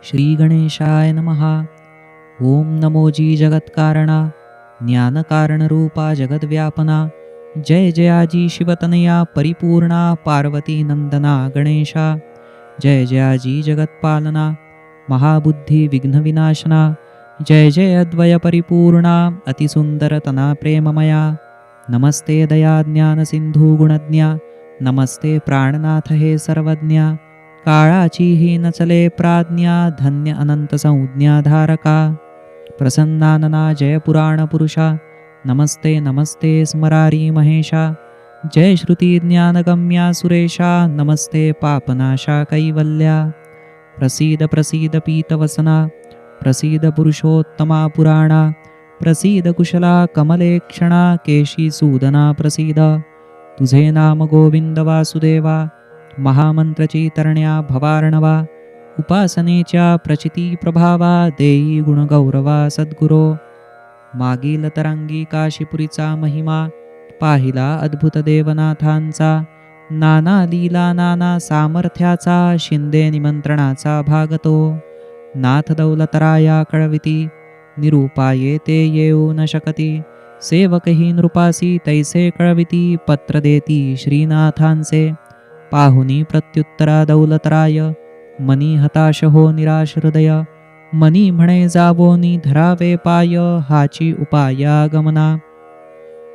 श्री गणेशाय नमः. ओम नमोजी जगत्कारणा ज्ञानकारणरूपा जगद्व्यापना जय जयाजी शिवतनया परिपूर्णा पार्वती नंदना गणेशा. जय जयाजी जगत्पालना महाबुद्धी विघ्नविनाशना. जय जय अद्वय परिपूर्णा अतिसुंदरतना प्रेममया. नमस्ते दया ज्ञान सिंधू गुणज्ञा. नमस्ते प्राणनाथ हे सर्वज्ञा. काळाची ही न चले प्राज्ञा धन्य अनंत संज्ञाधारका. प्रसन्नानना जय पुराण पुरुषा. नमस्ते नमस्ते स्मरारी महेशा. जय श्रुती ज्ञानगम्या सुरेशा. नमस्ते पापनाशा कैवल्या. प्रसीद प्रसीद पीतवसना. प्रसीद पुरुषोत्तमा पुराणा. प्रसीद कुशला कमलेक्षणा केशी सूदना प्रसीद. तुझे नाम गोविंद वासुदेवा. महामंत्रची तरण्या भवार्णवा. उपासनेच्या प्रचिती प्रभावा देई गुणगौरवा सद्गुरो. मागील तरंगी काशीपुरीचा महिमा पाहिला अद्भुत देवनाथांचा. नाना लीला नाना सामर्थ्याचा शिंदे निमंत्रणाचा भागतो. नाथ दौलतराया कळविती निरूपाये ते येऊ न शकती. सेवकही नृपासी तैसे कळविती पत्र देती श्रीनाथांचे. पाहुनी प्रत्युत्तरा दौलतराय मनी हताश हो निराश हृदय. मनी म्हणे जावोनी धरावे पाय हाची उपाया गमना.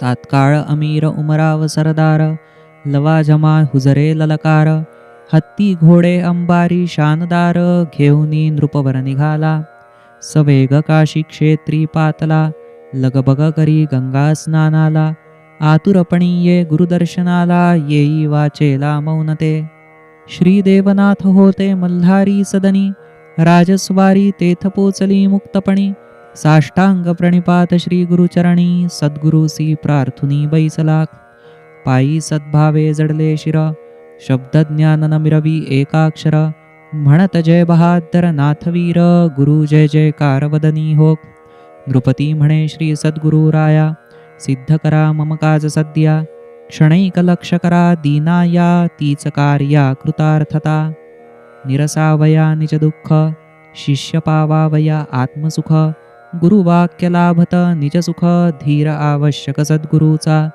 तात्काळ अमीर उमराव सरदार लवाजमा हुजरे ललकार. हत्ती घोडे अंबारी शानदार घेऊनी नृपवर निघाला. सवेग काशी क्षेत्री पातला लगबग करी गंगा स्नानाला. आतुरपणी ये गुरुदर्शनाला येई वाचेला मौनते. श्री देवनाथ होते मल्हारी सदनी राजस्वारी तेथ पोचली मुक्तपणी. साष्टांग प्रणिपात श्री गुरुचरणी सद्गुरुसी प्रार्थुनी बैसला. पायी सद्भावे जडले शिर शब्दज्ञान न मिरवी एकाक्षर. म्हणत जय बहादर नाथवीर गुरु जय जयकार वदनी हो. नृपती म्हणे श्री सद्गुरु राया सिद्ध करा मम काज सद्या. क्षणैक लक्ष करा दीनाया तीच कार्या कृतार्थता. निरसावया निज दुःख शिष्य पावावया आत्मसुख. गुरुवाक्य लाभत निज सुख धीर आवश्यक सद्गुरूचा.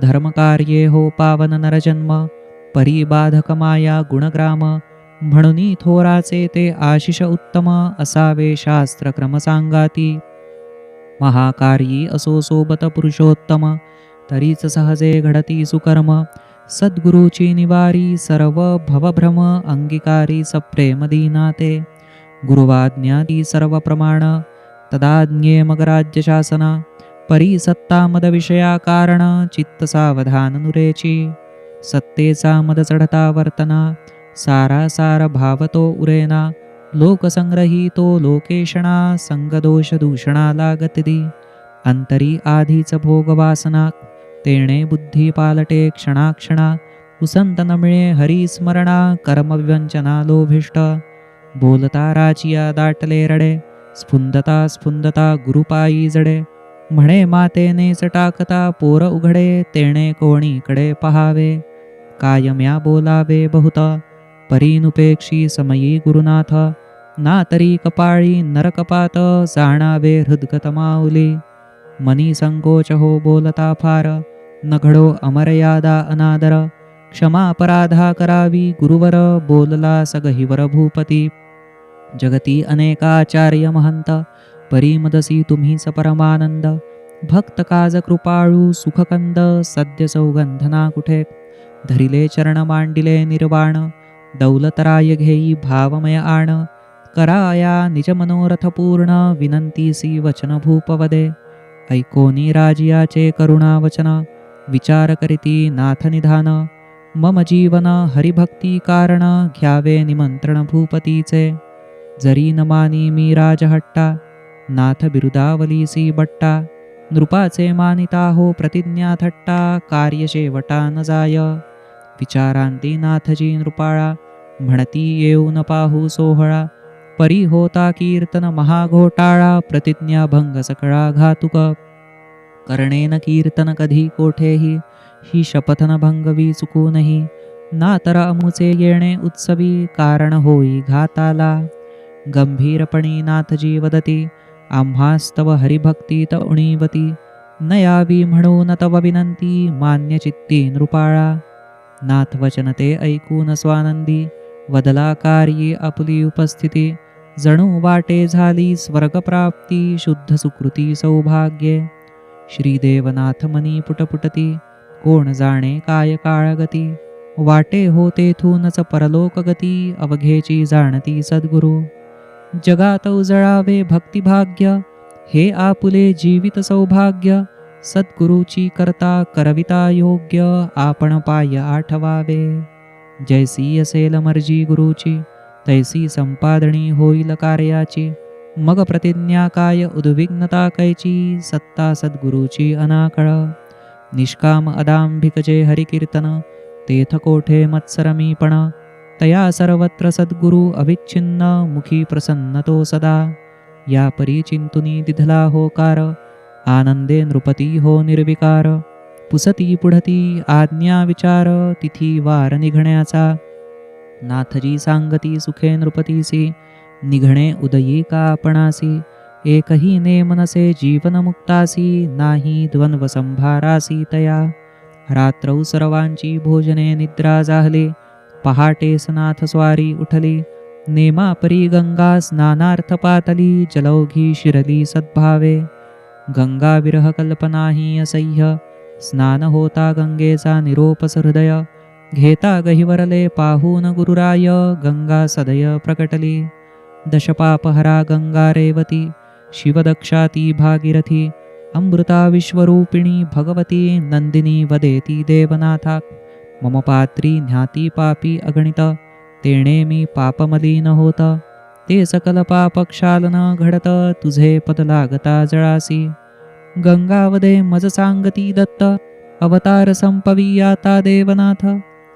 धर्मकार्ये हो पावन नरजन्म परिबाधक माया गुणग्राम. म्हणून थोराचे ते आशिष उत्तम असावे शास्त्र क्रम सांगाती. महाकारी असो सोबत पुरुषोत्तम तरीच सहजे घडती सुकर्म. सद्गुरूची निवारी सर्व भवभ्रम अंगीकारी सप्रेम दीनाते. गुरुवाज्ञाती सर्व प्रमाण तदाज्ञे मग राज्य शासना. परी सत्ता मद विषया कारण चित्त सावधान नुरेची. सत्तेचा मद चढता वर्तना सारासार भावतो उरेना. लोकसंग्रहीतो लोकेशणा संगदोष दूषणा लागती. अंतरी आधीच भोगवासना तेणे बुद्धी पालटे क्षणाक्षणा. उसंत न मिळे हरिस्मरणा कर्मव्यंजना लोभिष्ट. बोलता राचिया दाटले रडे स्फुंदता स्फुंदता गुरुपायी जडे. म्हणे मातेनेच टाकता पोर उघडे तेणे कोणीकडे पहावे. कायम्या बोलावे बहुत परीनुपेक्षी समयी गुरुनाथ. ना तरी कपाळी नरकपात जाणावे हृदगत माऊली. मनी संकोच हो बोलता फार न घडो अमर्यादा अनादर. क्षमा अपराधा करावी गुरुवर बोलला सगहिवर भूपती. जगती अनेकाचार्य महंत परीमदसी तुम्हीच परमानंद. भक्त काज कृपाळू सुखकंद सद्य सौगंधना कुठे. धरिले चरण मांडिले निर्वाण दौलतराय घेई भावमय आण. कराया निज मनोरथ पूर्ण विनंतीसी वचन भूपवदे. ऐकोनी राजियाचे करुणा वचन विचार करीती नाथ निधान. मम जीवन हरिभक्ती कारण घ्यावे निमंत्रण भूपतीचे. जरी न मानी मी राजहट्टा नाथ बिरुदावलीसी बट्टा. नृपाचे मानिता हो प्रतिज्ञा थट्टा कार्य शेवटा न जाय. विचारांती नाथजी नृपाळा म्हणती येऊ न पाहू सोहळा. परी होता कीर्तन महाघोटाळा प्रतिज्ञा भंग सकळा घातुक. करणेन कीर्तन कधी कोठेही ही शपथन भंगवी चुकूनही. ना तर अमुचे येणे उत्सवी कारण होई घाताला. गंभीरपणी नाथजी वदती, आम्हास्तव हरिभक्तीत उणीवती. न यावी म्हणून तव विनंती, मान्य चित्ती नृपाळा. नाथ वचन ते ऐकून स्वानंदी, वदला कार्ये आपुली उपस्थिती. जणू वाटे झाली स्वर्गप्राप्ती, शुद्ध सुकृती सौभाग्ये. श्रीदेवनाथ मनी पुटपुटती, कोण जाणे काय काळगती. वाटे हो तेथूनच परलोकगती, अवघेची जाणती सद्गुरु. जगात उजळावे भक्तिभाग्य, हे आपुले जीवित सौभाग्य. सद्गुरूची करता करविता योग्य, आपण पाय आठवावे. जैसी असेल मर्जी गुरुची, तैसी संपादनी होईल कार्याची. मग प्रतिज्ञा काय उद्विग्नता कैची, सत्ता सद्गुरूची अनाकळ. निष्काम अदांभिक जे हरिकीर्तन, तेथ कोठे मत्सरमीपण. तया सर्वत्र सद्गुरु अविच्छिन्न, मुखी प्रसन्न तो सदा. या परी चिंतुनी दिधला होकार, आनंदे नृपती हो निर्विकार. पुसती पुढती आज्ञा विचार, तिथी वार निघण्याचा. नाथजी सांगती सुखे नृपतीसी, निघणे उदयी का आपणासी. एकही नेम नसे जीवन मुक्तासी, नाही द्वंद्व संभारासी तया. रात्रौ सर्वांची भोजने निद्रा जाहली, पहाटे सनाथ स्वारी उठली. नेमापरी गंगा स्नानार्थ पातली, जलौघी शिरली सद्भावे. गंगा विरह कल्पनाही असह्य, स्नान होता गंगेचा निरोपस हृदय. घेता गहिवरले पाहून गुरुराय, गंगा सदय प्रकटली. दशपापहरा गंगा रेवती, शिवदक्षा ती भागीरथी. अमृता विश्वरूपिणी भगवती, नंदिनी वदेती देवनाथा. मम पात्री ज्ञाती पापी अगणित, तेणे मी पापमलीन होत. ते सकल पापक्षालन घडत, तुझे पद लागता जळासी. गंगावदे मज सांगती दत्त, अवतार संपवी आता देवनाथ.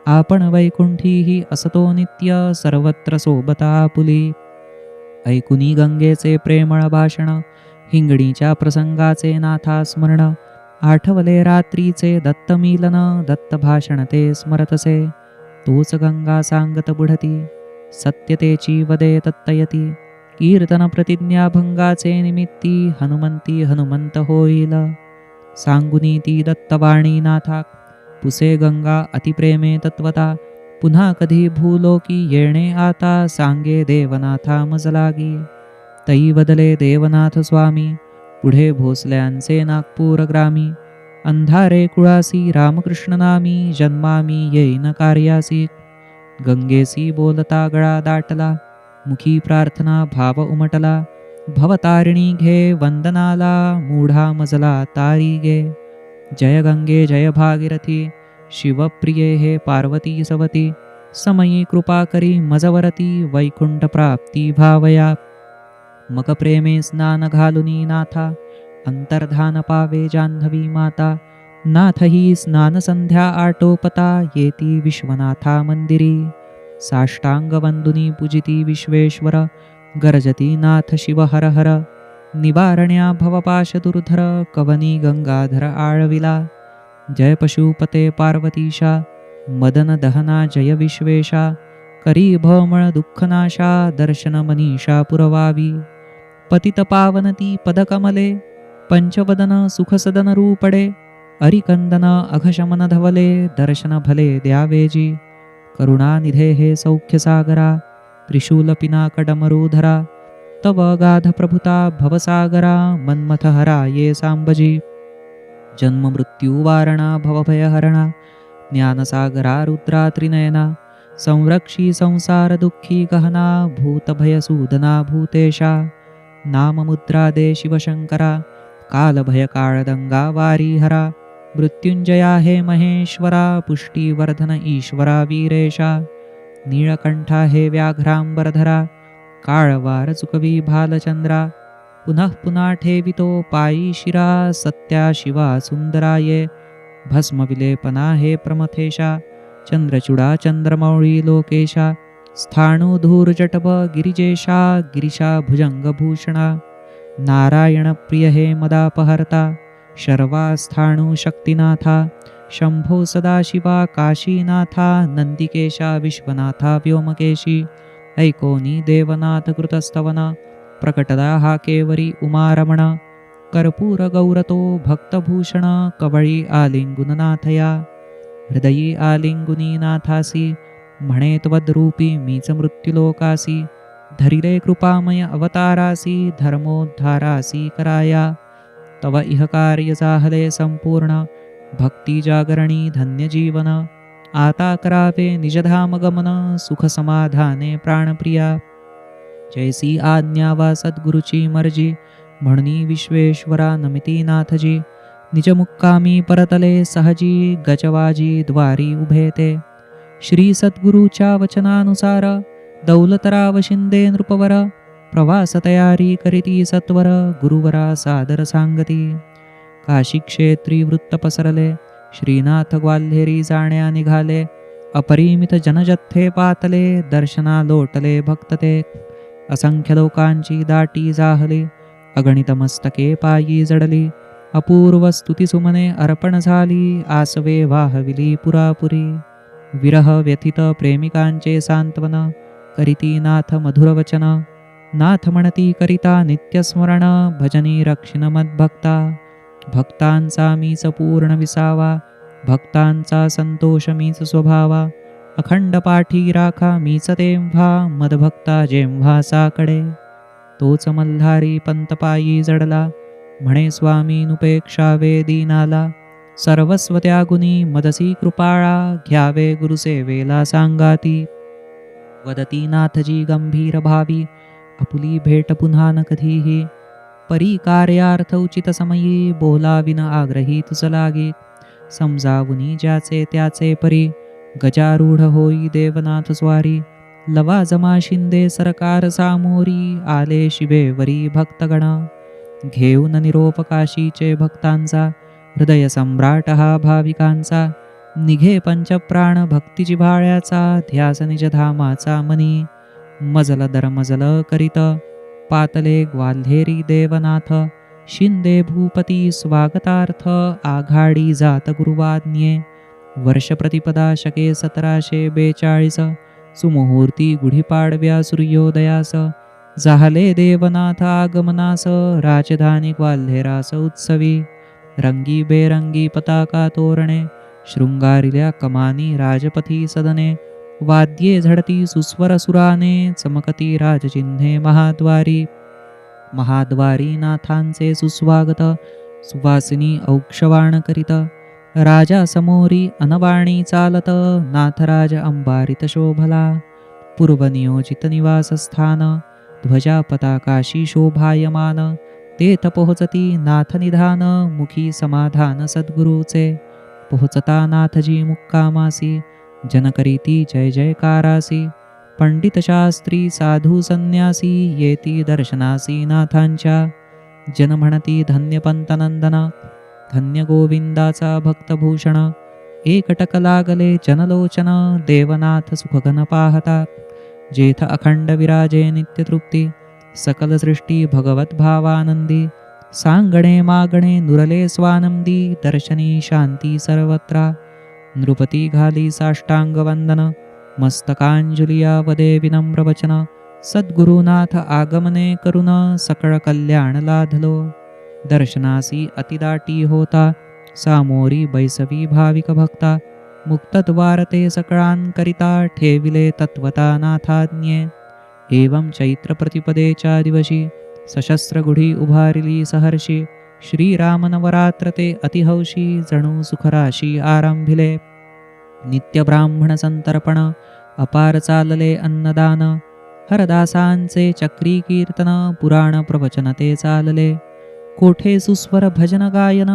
आपण वैकुंठीही असतो नित्य, सर्वत्र सोबता आपुली. ऐकुनी गंगेचे प्रेमळ भाषण, हिंगणीच्या प्रसंगाचे नाथा स्मरण. आठवले रात्रीचे दत्त मिलन, दत्त भाषण ते स्मरतसे. तोच गंगा सांगत बुडती, सत्यतेची वदे तत्तयती. कीर्तन प्रतिज्ञा भंगाचे निमित्ती, हनुमंती हनुमंत होईल. सांगुनी ती दत्तवाणी नाथा, पुसे गंगा अतिप्रेमे तत्वता. पुन्हा कधी भूलोकी येणे आता, सांगे देवनाथा मज लागी. तई बदले देवनाथ स्वामी, पुढे भोसल्यांचे नागपूर ग्रामी. अंधारे कुळासी रामकृष्ण नामी, जन्मामी येईन कार्यासी. गंगेसी बोलता गळा दाटला, मुखी प्रार्थना भाव उमटला. भवतारिणी घे वंदनाला, मूढा मजला तारी गे. जय गंगे जय भागीरथी, शिवप्रिये हे पार्वती सवती. समयी कृपा करी मजवरती, वैकुंठ प्राप्ती भावया. मग प्रेमे स्नान घालुनी नाथा, अंतर्धान पावे जान्हवी माता. नाथ ही स्नान संध्या आटोपता, येती विश्वनाथा मंदिरी. साष्टांग वंदुनी पूजिती विश्वेश्वर, गर्जती नाथ शिव हर हर. निवारण्या भवपाश दुर्धर, कवनी गंगाधर आळविला. जय पशुपते पार्वतीशा, मदन दहना जय विश्वेशा. करी भमळ दुःखनाशा, दर्शन मनीषा पुरवावी. पतित पावनती पदकमले, पंचवदन सुखसदन रूपडे. अरिकंदन अघशमन धवले, दर्शन भले द्यावेजी. करुणानिधे हे सौख्यसागरा, त्रिशूल पिनाक डमरूधरा. तव गाध प्रभुता भवसागरा, मन्मथ हरा ये सांबजी. जन्म मृत्यू वारणा भवभयहरणा, ज्ञानसागरा रुद्रा त्रिनयना. संरक्षी संसार दुःखी गहना, भूतभयसूदना भूतेशा. नाममुद्रा दे शिवशंकरा, कालभयकाळदंगा वारीहरा. मृत्युंजया हे महेश्वरा, पुष्टीवर्धन ईश्वरा वीरेशा. नीळकंठा हे व्याघ्रांबरधरा, काळवार चुकवी भालचंद्रा. पुनः पुन्हा ठेवितो पायी शिरा, सत्या शिवा सुंदराये. भस्म विलेपना हे प्रमथेशा, चंद्रचूडा चंद्रमौळी लोकेशा. स्थाणू धूर जटभ गिरिजेशा, गिरिशा भुजंगभूषणा. नारायण प्रिय हे मदापहर्ता, शर्वा स्थाणू शक्तिनाथा. शंभो सदाशिवा काशीनाथा, नंदिकेशा विश्वनाथा व्योमकेशी. ऐकोनी देवनाथ कृतस्तवन प्रकटदा हा केवरी उमारमण कर्पूर गौरतो भक्तभूषण कवळी आलिंगुननाथया हृदयी आलिंगुनी नाथासी म्हणे त्वद्रूपी मीच मृत्युलोकासी धरिले कृपामय अवतारासी धर्मोद्धारासी कराया तव इह कार्य जाहले संपूर्ण भक्ती जागरणी धन्य जीवन आता करावे निजधाम गमन सुख समाधाने प्राणप्रिया जैसी आज्ञा वा सद्गुरुची मर्जी म्हणनी विश्वेश्वरा नमिती नाथजी निज मुक्कामी परतले सहजी गजवाजी द्वारी उभे ते श्री सद्गुरूच्या वचनानुसार दौलतराव शिंदे नृपवर प्रवास तयारी करीती सत्वर गुरुवरा सादर सांगती काशी क्षेत्री वृत्त पसरले श्रीनाथ ग्वाल्हेरी जाण्या निघाले अपरिमित जनजथ्थे पातले दर्शना लोटले भक्त ते असंख्य लोकांची दाटी जाहली अगणित मस्तके पायी जडली अपूर्व स्तुती सुमने अर्पण झाली आसवे वाहविली पुरापुरी विरह व्यथित प्रेमिकांचे सांत्वन करीती नाथ मधुर वचन नाथ म्हणती करिता नित्यस्मरण भजनी रक्षण मद्भक्ता भक्तांचा मीच पूर्ण विसावा भक्तांचा संतोष मीच स्वभावा अखंड पाठी राखा मीच तेव्हा मदभक्ता जेव्हा साकडे तोच मल्हारी पंतपायी जडला म्हणे स्वामी नुपेक्षावे दीनाला सर्वस्व त्यागुनी मदसी कृपाळा घ्यावे गुरुसेवेला सांगाती वदती नाथजी गंभीर भावी आपुली भेट पुन्हा न कधीही परी कार्यार्थ उचित समयी बोलाविन आग्रही तुझ लागे समजावुनी ज्याचे त्याचे परी गजारूढ होई देवनाथ स्वारी लवाजमा शिंदे सरकार सामोरी आले शिवेवरी भक्तगण घेऊन निरोप काशीचे भक्तांचा हृदय सम्राट हा भाविकांचा निघे पंचप्राण भक्ती जिव्हाळ्याचा ध्यास निज धामाचा मनी मजल दर मजल करीत पातले ग्वाल्हेरी देवनाथ शिंदे भूपती स्वागतार्थ आघाडी जात गुरुवाज्ञे वर्ष प्रतिपदा शके 1742 सुमुहूर्ती गुढीपाडव्या सूर्योदयास जाहले देवनाथ आगमनास राजधानी ग्वाल्हेरास उत्सवी रंगी बेरंगी पताका तोरणे शृंगारिल्या कमानी राजपथी सदने वाद्ये झडती सुस्वर सुराने चमकती राजचिन्हे महाद्वारी नाथांचे सुस्वागत सुवासिनी औक्षवाण करीत राजा समोरी अनवाणी चालत नाथराज अंबारित शोभला पूर्वनियोजित निवासस्थान ध्वजा पताकाशी शोभायमान तेथ पोहोचती नाथ निधान मुखी समाधान सद्गुरूचे पोहोचता नाथजी मुक्कामासी जनकरीती जय जयकारासी पंडित शास्त्री साधू संन्यासी येती दर्शनासी नाथांच्या जन म्हणती धन्य पंतनंदन धन्य गोविंदाचा भक्तभूषण एकटक लागले जनलोचन देवनाथ सुखगन पाहता जेथ अखंड विराजे नित्यतृप्ती सकल सृष्टी भगवत भावानंदी सांगणे मागणे नुरले स्वानंदी दर्शनी शांती सर्वत्र नृपती घाली साष्टांग वंदन मस्तकांजलिया वदे विनम्र वचन सद्गुरुनाथ आगमने करुण सकळ कल्याण लाधलो दर्शनासी अतिदाटी होता सामोरी बैसवी भाविक भक्ता मुक्तद्वार ते सकळांकरिता ठेविले तत्वता नाथाज्ञे एवं चैत्र प्रतिपदेच्या दिवशी सशस्त्र गुढी उभारिली सहर्षी श्रीरामनवरात्र ते अतिहौशी जणू सुखराशी आरंभिले नित्य ब्राह्मण संतर्पण अपार चालले अन्नदान हरदासांचे चक्री कीर्तन पुराण प्रवचन ते चालले कोठे सुस्वर भजन गायन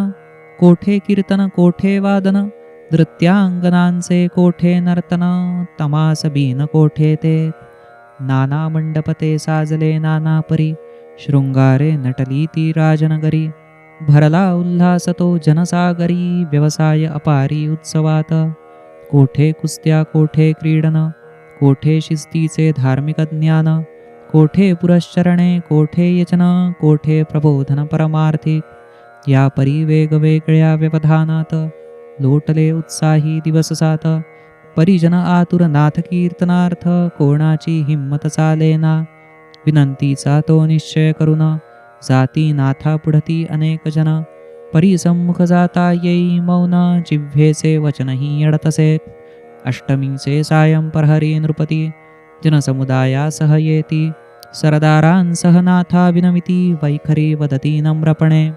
कोठे कीर्तन कोठे वादन नृत्यांगनांचे कोठे नर्तन तमास बीन कोठे ते नाना मंडपते साजले नाना परी शृंगारे नटली ती राजनगरी भरला उल्हासतो जनसागरी व्यवसाय अपारी उत्सवात कोठे कुस्त्या कोठे क्रीडन कोठे शिस्तीचे धार्मिक ज्ञान कोठे पुरश्चरणे कोठे यचन कोठे प्रबोधन परमार्थिक या परी वेगवेगळ्या व्यवधानात लोटले उत्साही दिवस सात परिजन आतुर नाथ कीर्तनार्थ, कोणाची हिंमत चालेना. विनंतीचा तो निश्चय करून, जाती नाथा पुढती अनेक जन. परिसम्मुख जाता येई मौन, जिव्हेचे वचनही अडतसे. अष्टमीचे सायं प्रहरी नृपती, जनसमुदायासह येती. सरदारांसह नाथा विनमिती, वैखरी वदती नम्रपणे.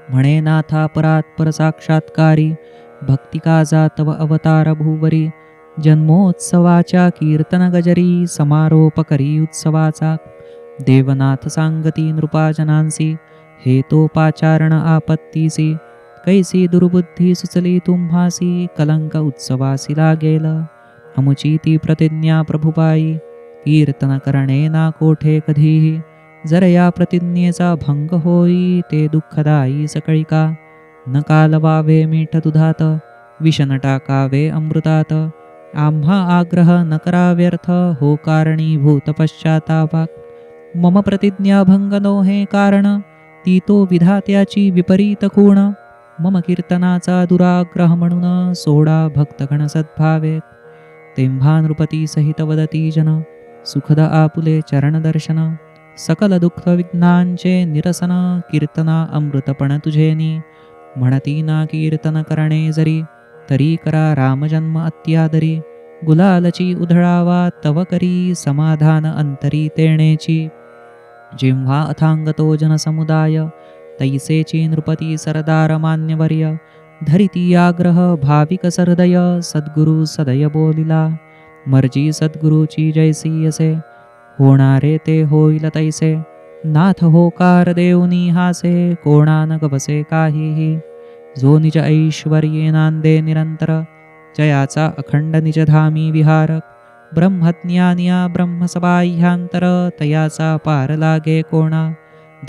म्हणे नाथा परात्पर साक्षात्कारी, भक्तिकाजा तव अवतार भूवरी. जन्मोत्सवाच्या कीर्तन गजरी, समारोप करी उत्सवाचा. देवनाथ सांगती नृपाजनांसी, हे तो पाचारण आपत्तीसी. कैसी दुर्बुद्धी सुचली तुम्हासी, कलंक उत्सवासी लागेल. अमुची ती प्रतिज्ञा प्रभुपाई, कीर्तन करणे ना कोठे कधीही. जर या प्रतिज्ञेचा भंग होई, ते दुःखदायी सकळिका. न कालवावे मीठ दुधात, विष न टाकावे अमृतात. आम्हा आग्रह न करा व्यर्थ, हो कारणीभूत पश्चातापाक. मम प्रतिज्ञा भंग नो हे कारण, ती तो विधात्याची विपरीत खूण. मम कीर्तनाचा दुराग्रह म्हणून, सोडा भक्तगण सद्भावे. तेव्हा नृपती सहित वदती जन, सुखद आपुले चरण दर्शन. सकल दुःख विघ्नांचे निरसन, कीर्तना अमृतपण तुझेनी. म्हणती ना कीर्तन करणे जरी, तरी करा रामजन्म अत्यादरी. गुलालची उधळावा तव करी, समाधान अंतरी तेणेची. जेव्हा अथांगतो जनसमुदाय, तैसेची नृपती सरदार मान्यवर्य. धरिती आग्रह भाविक सरदय, सद्गुरु सदय बोलिला. मर्जी सद्गुरूची जैसी असे, होणारे ते होईल तैसे. नाथ होकार देऊनी हासे, कोणा न गवसे काहीही. जो निज ऐश्वर्ये नांदे निरंतर, जयाचा अखंड निजधामी विहारक. ब्रह्मज्ञानिया ब्रह्मसबाह्यांतर, तयाचा पार लागे कोणा.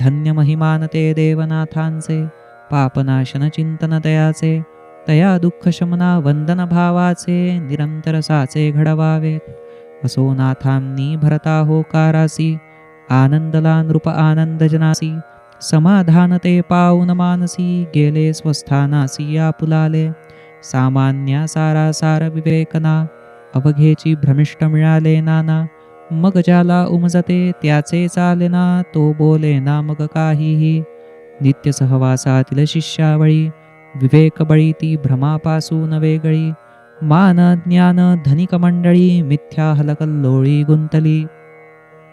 धन्य महिमान ते देवनाथांचे, पापनाशन चिंतन दयाचे. तया दुःख शमना वंदन भावाचे, निरंतर साचे घडवावे. असो नाथांनी भरता होकारासी, आनंदला नृप आनंद जनासी. समाधान ते पाऊन मानसी, गेले स्वस्थानासी आपुलाले. सामान्या सारासार विवेकना, अवघेची भ्रमिष्ट मिळाले नाना. मग ज्याला उमजते त्याचे चालेना, तो बोलेना मग काहीही. नित्य सहवासातील शिष्यावळी, विवेक बळी ती भ्रमापासून वेगळी. मान ज्ञान धनिक मंडळी, मिथ्या हलकल्लोळी गुंतली.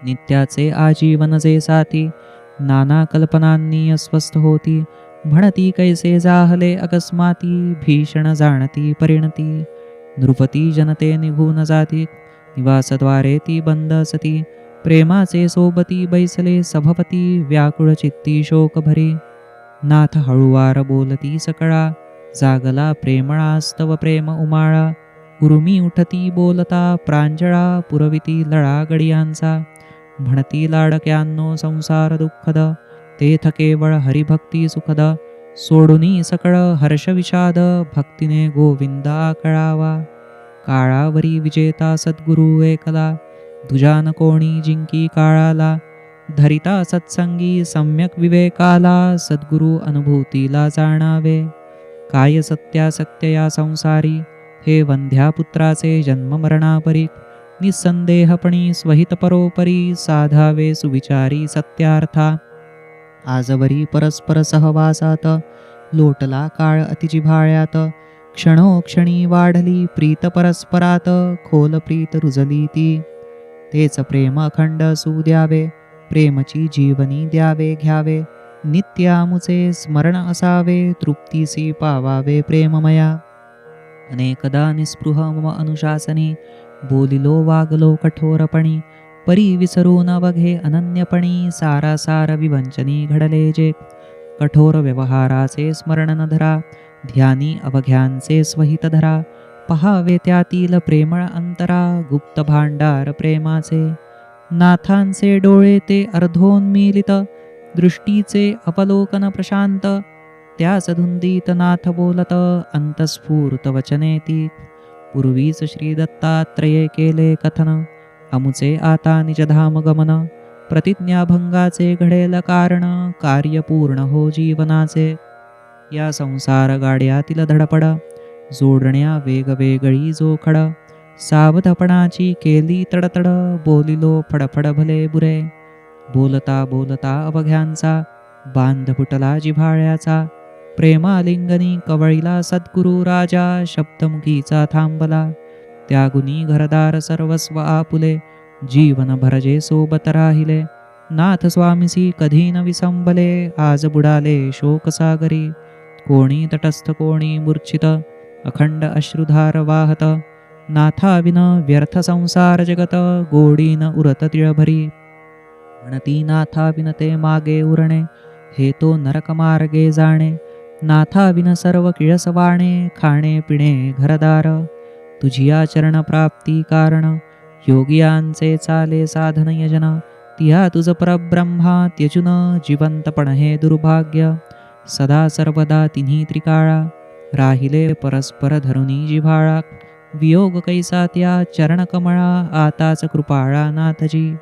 नित्याचे आजीवन जे साथी, नाना कल्पनांनी अस्वस्थ होती. म्हणती कैसे जाहले अकस्माती, भीषण जाणती परिणती. नृपती जनते निघून जाती, निवासद्वारे ती बंद असती. प्रेमाचे सोबती बैसले सभपती, व्याकुळ चित्ती शोक भरी. नाथ हळुवार बोलती सकळा, जागला प्रेमळास्तव प्रेम उमाळा. उर्मी उठती बोलता प्रांजळा, पुरविती लळा गडियांचा. म्हणती लाडक्यांनो संसार दुःखद, तेथ केवळ हरिभक्ती सुखद. सोडुनी सकळ हर्ष विषाद, भक्तीने गोविंदा कळावा. काळावरी विजेता सद्गुरु एकला, दुजान कोणी जिंकी काळाला. धरिता सत्संगी सम्यक विवेकाला, सद्गुरु अनुभूतीला जाणावे. काय सत्यासत्य या संसारी, हे वंध्या पुत्राचे जन्म मरणापरी. निसंदेहपणी स्वहित परोपरी, साधावे सुविचारी सत्यार्था. आजवरी परस्पर सहवासात, लोटला काळ अतिजिव्हाळ्यात. क्षणोक्षणी वाढली प्रीत परस्परात, खोल प्रीत रुजली ती. तेच प्रेम अखंड सुद्यावे, प्रेमची जीवनी द्यावे घ्यावे. नित्यामुचे स्मरण असावे, तृप्तीसी पावावे प्रेममया. अनेकदा निस्पृह मम अनुशासनी, बोलिलो वागलो कठोरपणी. परी विसरून अवघे अनन्यपणी, सारासार विवंचनी घडले जे. कठोर व्यवहाराचे स्मरण न धरा, ध्यानी अवघ्यांचे स्वहित धरा. पहावे त्यातील प्रेमळ अंतरा, गुप्त भांडार प्रेमाचे. नाथांचे डोळे ते अर्धोन्मीलित, दृष्टीचे अवलोकन प्रशांत. त्याच धुंदीत नाथ बोलत, अंतस्फूर्त वचने ती. पूर्वीच श्री दत्तात्रये केले कथन, अमुचे आता निजधाम गमन. प्रतिज्ञाभंगाचे घडेल कारण, कार्य पूर्ण हो जीवनाचे. या संसार गाड्यातील धडपड, जोडण्या वेगवेगळी जोखड, सावधपणाची केली तडतड, बोलिलो फडफड भले बुरे. बोलता बोलता अवघ्यांचा बांध फुटला जिव्हाळ्याचा, प्रेमालिंगनी कवळीला सद्गुरु राजा, शब्दमुखीचा थांबला. त्यागुनी घरदार सर्वस्व आपुले, जीवन भरजे सोबत राहिले. नाथ स्वामीसी कधी न विसंबले, आज बुडाले शोकसागरी. कोणी तटस्थ कोणी मूर्छित, अखंड अश्रुधार वाहत. नाथाविन व्यर्थ संसार जगत, गोडीन उरत तिळभरी. म्हणती नाथाविन ते मागे उरणे, हे तो नरक मार्गे जाणे. नाथाविन सर्व किळसवाणे, खाणे पिणे घरदार. तुझिया चरण प्राप्ती कारण, योगियांचे चाले साधन यजन. तिया तुझ परब्रह्मा त्यजुन, जिवंतपण हे दुर्भाग्य. सदा सर्वदा तिन्ही त्रिकाळा, राहिले परस्पर धरुनी जिव्हाळा. वियोग कैसा त्या चरणकमळा, आताच कृपाळा नाथजी.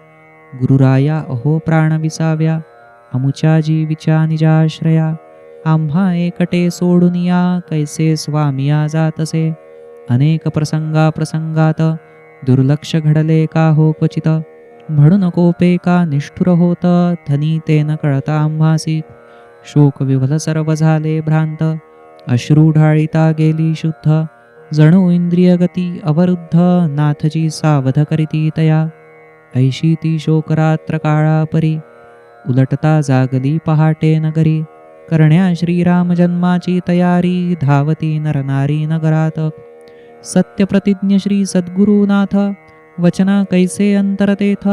गुरुराया अहो प्राण विसाव्या, अमुच्या जीविच्या निजाश्रया. आम्हा एकटे सोडून या, कैसे स्वामिया जातसे. अनेक प्रसंगात, दुर्लक्ष घडले का हो क्वचित. म्हणून कोपे का निष्ठुर होत, धनी ते न कळता आम्हासी. शोक विवल सर्व झाले भ्रांत, अश्रू ढाळिता गेली शुद्ध. जणू इंद्रिय गती अवरुद्ध, नाथजी सावध करीती तया. ऐशी ती शोकरात्र काळापरी, उलटता जागली पहाटे नगरी. करण्या श्रीराम जन्माची तयारी, धावती नरनारी नगरात. सत्यप्रतिज्ञ श्री सद्गुरुनाथ, वचना कैसे अंतरतेथ.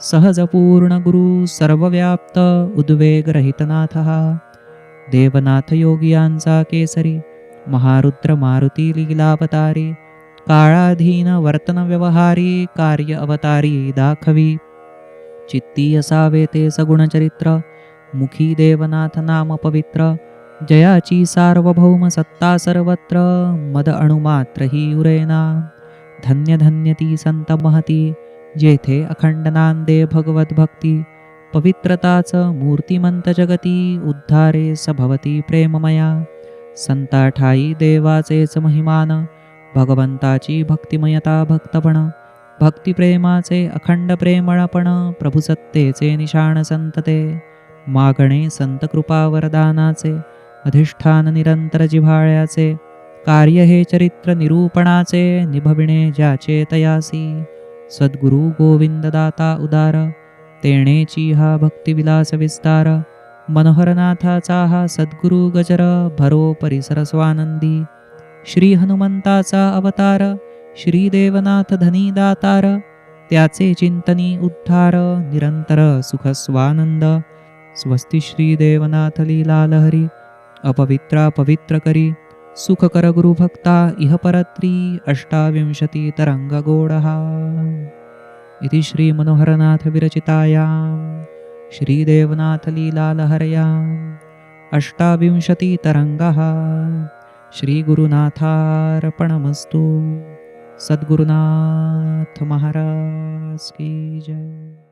सहज पूर्ण गुरु सर्वव्याप्त, उद्वेगरहित नाथ हा. देवनाथ योगियांचा केसरी, महारुद्र मारुती लीलावतारी. काळाधीन वर्तन व्यवहारी, कार्य अवतारी दाखवी. चित्ती असावे ते सगुण चरित्र, मुखी देवनाथ नाम पवित्र. जयाची सार्वभौम सत्ता सर्वत्र, मद अणुमात्र ही उरेना. धन्य धन्य ती संत महती, जेथे अखंड नांदे भगवत भक्ती. पवित्रताच मूर्तिमंत जगती, उद्धारे सभवती प्रेममया. संता ठाई देवाचेच महिमान, भगवंताची भक्तिमयता भक्तपण. भक्तिप्रेमाचे अखंड प्रेमळपण, प्रभू सत्तेचे निशाण संतते. मागणे संत कृपा वरदानाचे, अधिष्ठान निरंतर जिव्हाळ्याचे. कार्य हे चरित्र निरूपणाचे, निभविणे ज्याचे तयासी. सद्गुरु गोविंद दाता उदार, तेणेची हा भक्तिविलास विस्तार. मनोहरनाथाचा हा सद्गुरु गजर, भरो परिसर स्वानंदी. श्री हनुमंताचा अवतार, श्री देवनाथ धनी दातार. त्याचे चिंतनी उद्धार, निरंतर सुख स्वानंद. स्वस्ति श्री देवनाथ लीला लहरी, अपवित्रा पवित्र करी. सुख कर गुरु भक्ता इह परत्री, 28 तरंग गोडहा. इति श्री मनोहरनाथ विरचितायां श्री देवनाथ लीला लहर्यां 28 तरंगः. श्री गुरुनाथार्पणमस्तु. सद्गुरुनाथ महाराज की जय.